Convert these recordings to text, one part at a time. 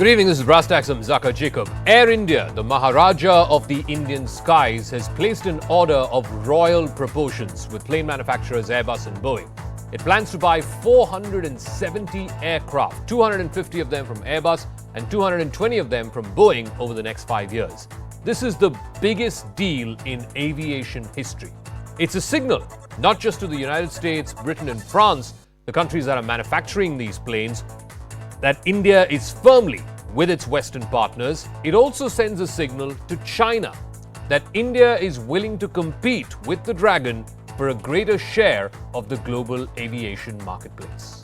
Good evening, this is Brass Tacks. I'm Zakka Jacob. Air India, the Maharaja of the Indian skies, has placed an order of royal proportions with plane manufacturers Airbus and Boeing. It plans to buy 470 aircraft, 250 of them from Airbus and 220 of them from Boeing over the next 5 years. This is the biggest deal in aviation history. It's a signal, not just to the United States, Britain and France, the countries that are manufacturing these planes, that India is firmly with its Western partners. It also sends a signal to China that India is willing to compete with the Dragon for a greater share of the global aviation marketplace.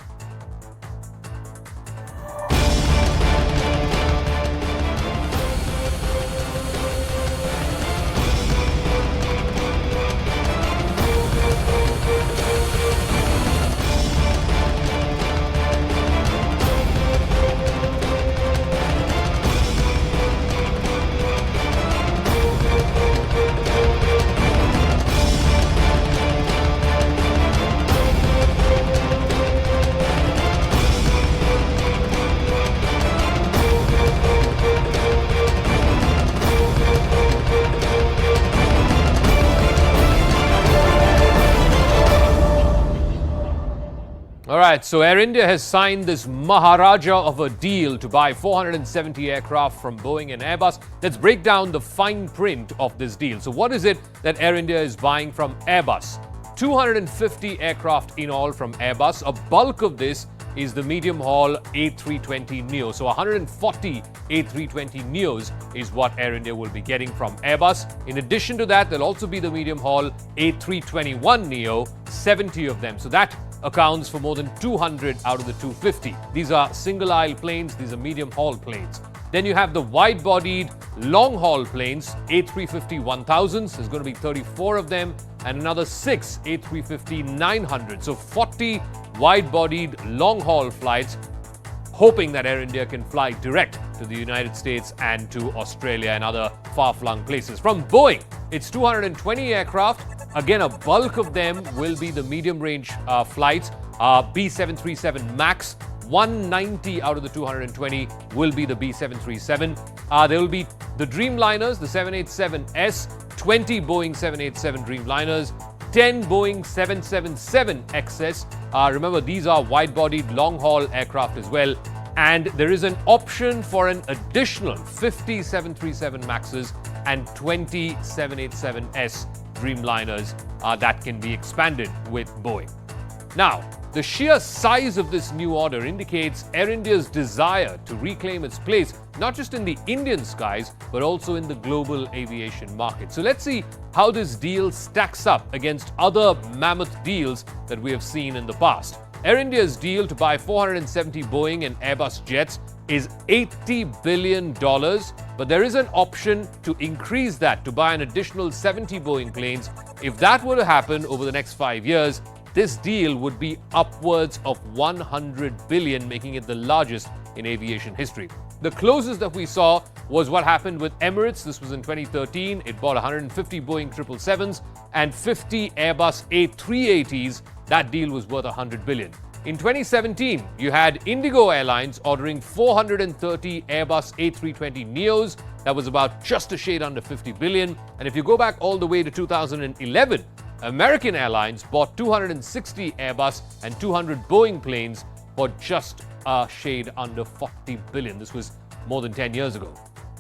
All right, so Air India has signed this Maharaja of a deal to buy 470 aircraft from Boeing and Airbus. Let's break down the fine print of this deal. So what is it that Air India is buying from Airbus? 250 aircraft in all from Airbus. A bulk of this is the medium-haul A320neo. So 140 A320neos is what Air India will be getting from Airbus. In addition to that, there'll also be the medium-haul A321neo, 70 of them. So that accounts for more than 200 out of the 250. These are single-aisle planes, these are medium-haul planes. Then you have the wide-bodied, long-haul planes, A350-1000s, there's going to be 34 of them, and another 6 A350-900. So 40 wide-bodied, long-haul flights, hoping that Air India can fly direct to the United States and to Australia and other far-flung places. From Boeing, it's 220 aircraft. Again, a bulk of them will be the medium-range flights, B737 MAX. 190 out of the 220 will be the B737. There will be the Dreamliners, the 787S, 20 Boeing 787 Dreamliners, 10 Boeing 777 XS. Remember, these are wide-bodied, long-haul aircraft as well. And there is an option for an additional 50 737 MAXs and 20 787S Dreamliners that can be expanded with Boeing. Now, the sheer size of this new order indicates Air India's desire to reclaim its place, not just in the Indian skies, but also in the global aviation market. So let's see how this deal stacks up against other mammoth deals that we have seen in the past. Air India's deal to buy 470 Boeing and Airbus jets is $80 billion, but there is an option to increase that to buy an additional 70 Boeing planes. If that were to happen over the next 5 years, this deal would be upwards of $100 billion, making it the largest in aviation history. The closest that we saw was what happened with Emirates. This was in 2013. It bought 150 Boeing 777s and 50 Airbus A380s. That deal was worth $100 billion. In 2017, you had Indigo Airlines ordering 430 Airbus A320neos. That was about just a shade under $50 billion. And if you go back all the way to 2011, American Airlines bought 260 Airbus and 200 Boeing planes for just a shade under $40 billion. This was more than 10 years ago.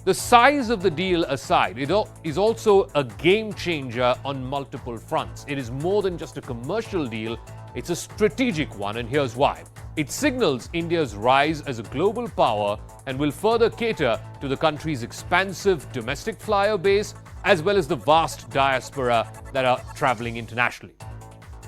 The size of the deal aside, it is also a game changer on multiple fronts. It is more than just a commercial deal, it's a strategic one, and here's why. It signals India's rise as a global power and will further cater to the country's expansive domestic flyer base as well as the vast diaspora that are traveling internationally.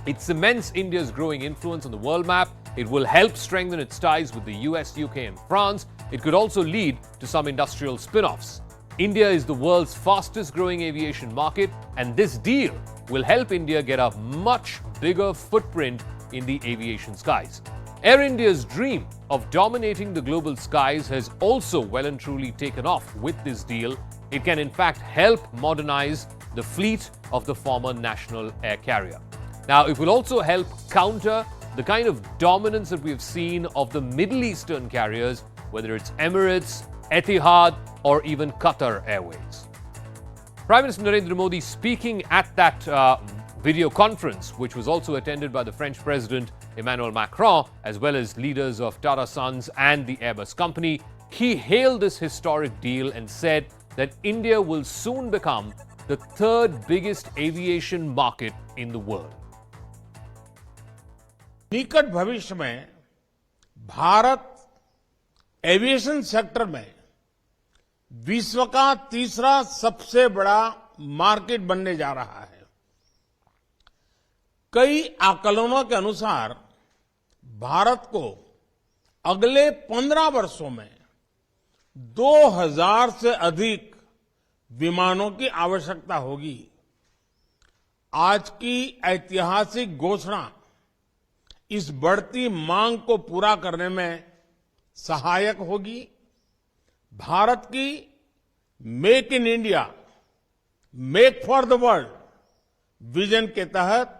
It cements India's growing influence on the world map. It will help strengthen its ties with the US, UK, and France. It could also lead to some industrial spin-offs. India is the world's fastest growing aviation market, and this deal will help India get a much bigger footprint in the aviation skies. Air India's dream of dominating the global skies has also well and truly taken off with this deal. It can in fact help modernize the fleet of the former national air carrier. Now, it will also help counter the kind of dominance that we have seen of the Middle Eastern carriers whether it's Emirates, Etihad, or even Qatar Airways. Prime Minister Narendra Modi speaking at that video conference, which was also attended by the French President Emmanuel Macron, as well as leaders of Tata Sons and the Airbus company. He hailed this historic deal and said that India will soon become the third biggest aviation market in the world. निकट भविष्य में Bharat aviation sector में विश्व का तीसरा सबसे बड़ा market बनने जा रहा है। कई आकलनों के अनुसार भारत को अगले 15 वर्षों में 2000 से अधिक विमानों की आवश्यकता होगी। आज की ऐतिहासिक घोषणा इस बढ़ती मांग को पूरा करने में सहायक होगी। भारत की make in India, make for the world vision के तहत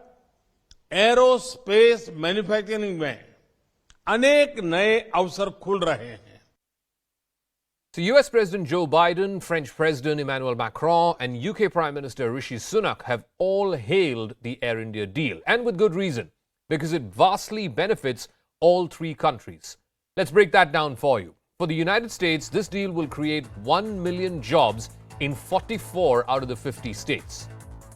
एरोस्पेस मैन्युफैक्चरिंग में अनेक नए अवसर खुल रहे हैं। So US President Joe Biden, French President Emmanuel Macron, and UK Prime Minister Rishi Sunak have all hailed the Air India deal, and with good reason, because it vastly benefits all three countries. Let's break that down for you. For the United States, this deal will create 1 million jobs in 44 out of the 50 states.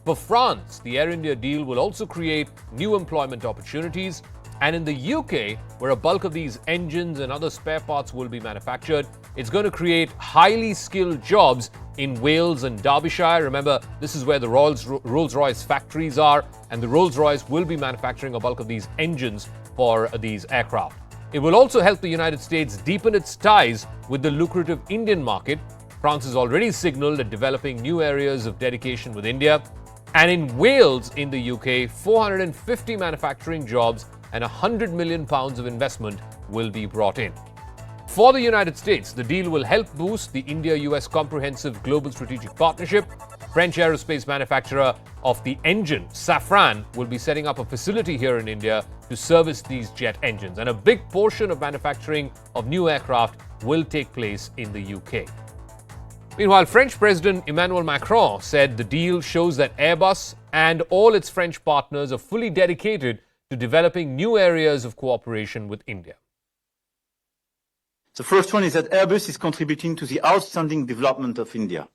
For France, the Air India deal will also create new employment opportunities. And in the UK, where a bulk of these engines and other spare parts will be manufactured, it's going to create highly skilled jobs in Wales and Derbyshire. Remember, this is where the Rolls-Royce factories are, and the Rolls-Royce will be manufacturing a bulk of these engines for these aircraft. It will also help the United States deepen its ties with the lucrative Indian market. France has already signaled at developing new areas of dedication with India. And in Wales, in the UK, 450 manufacturing jobs and £100 million of investment will be brought in. For the United States, the deal will help boost the India-US Comprehensive Global Strategic Partnership. French aerospace manufacturer of the engine, Safran, will be setting up a facility here in India to service these jet engines. And a big portion of manufacturing of new aircraft will take place in the UK. Meanwhile, French President Emmanuel Macron said the deal shows that Airbus and all its French partners are fully dedicated to developing new areas of cooperation with India. The first one is that Airbus is contributing to the outstanding development of India.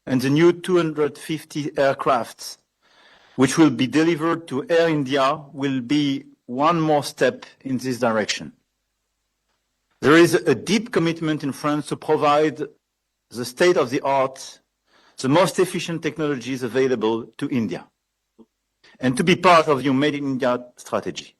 And the new 250 aircrafts, which will be delivered to Air India, will be one more step in this direction. There is a deep commitment in France to provide the state-of-the-art, the most efficient technologies available to India, and to be part of your Made in India strategy.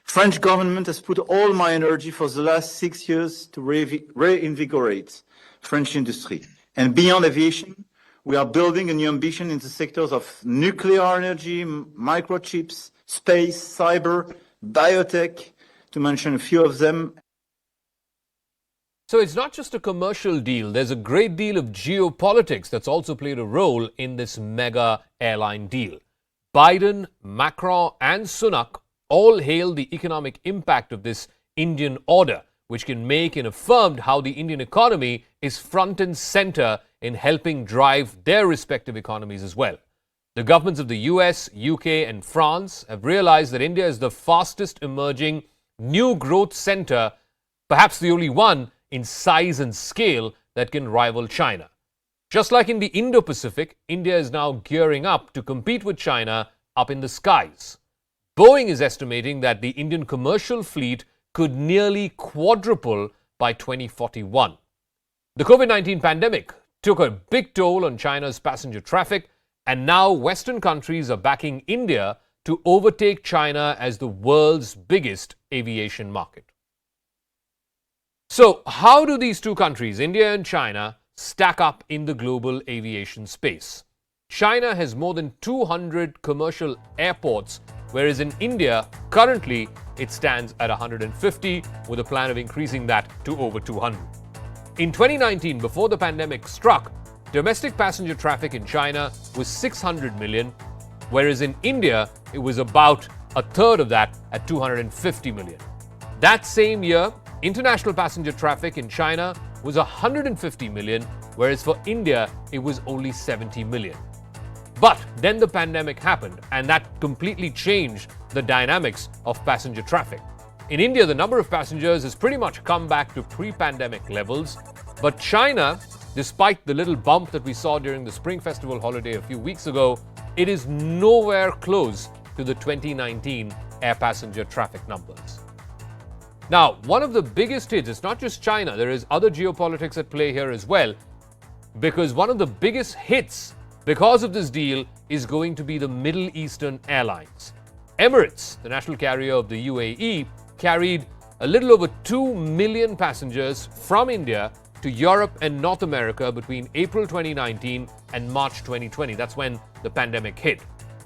French government has put all my energy for the last 6 years to reinvigorate French industry. And beyond aviation, we are building a new ambition in the sectors of nuclear energy, microchips, space, cyber, biotech, to mention a few of them. So it's not just a commercial deal. There's a great deal of geopolitics that's also played a role in this mega airline deal. Biden, Macron, and Sunak all hailed the economic impact of this Indian order, which can make and affirmed how the Indian economy is front and center in helping drive their respective economies as well. The governments of the US, UK, and France have realized that India is the fastest emerging new growth center, perhaps the only one in size and scale that can rival China. Just like in the Indo-Pacific, India is now gearing up to compete with China up in the skies. Boeing is estimating that the Indian commercial fleet could nearly quadruple by 2041. The COVID-19 pandemic took a big toll on China's passenger traffic, and now Western countries are backing India to overtake China as the world's biggest aviation market. So, how do these two countries, India and China, stack up in the global aviation space? China has more than 200 commercial airports, whereas in India, currently, it stands at 150, with a plan of increasing that to over 200. In 2019, before the pandemic struck, domestic passenger traffic in China was 600 million, whereas in India, it was about a third of that at 250 million. That same year, International passenger traffic in China was 150 million, whereas for India, it was only 70 million. But then the pandemic happened, and that completely changed the dynamics of passenger traffic. In India, the number of passengers has pretty much come back to pre-pandemic levels, but China, despite the little bump that we saw during the Spring Festival holiday a few weeks ago, it is nowhere close to the 2019 air passenger traffic numbers. Now, one of the biggest hits, it's not just China, there is other geopolitics at play here as well, because one of the biggest hits because of this deal is going to be the Middle Eastern airlines. Emirates, the national carrier of the UAE, carried a little over 2 million passengers from India to Europe and North America between April 2019 and March 2020. That's when the pandemic hit.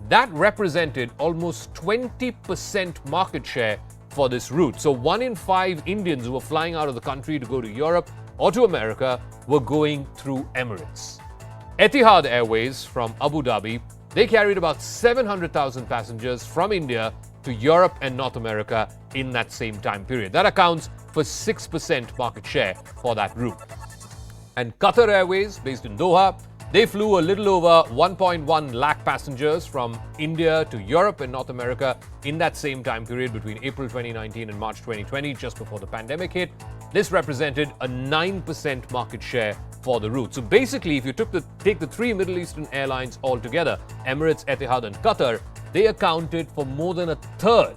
That represented almost 20% market share for this route. So 1 in 5 Indians who were flying out of the country to go to Europe or to America were going through Emirates. Etihad Airways from Abu Dhabi, they carried about 700,000 passengers from India to Europe and North America in that same time period. That accounts for 6% market share for that route. And Qatar Airways, based in Doha, they flew a little over 1.1 lakh passengers from India to Europe and North America in that same time period between April 2019 and March 2020, just before the pandemic hit. This represented a 9% market share for the route. So basically, if you take the 3 Middle Eastern airlines altogether, Emirates, Etihad and Qatar, they accounted for more than a third,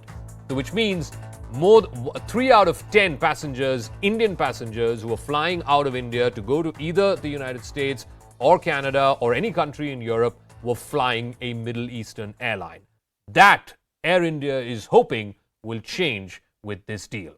which means 3 out of 10 passengers, Indian passengers who were flying out of India to go to either the United States or Canada or any country in Europe were flying a Middle Eastern airline. That Air India is hoping will change with this deal.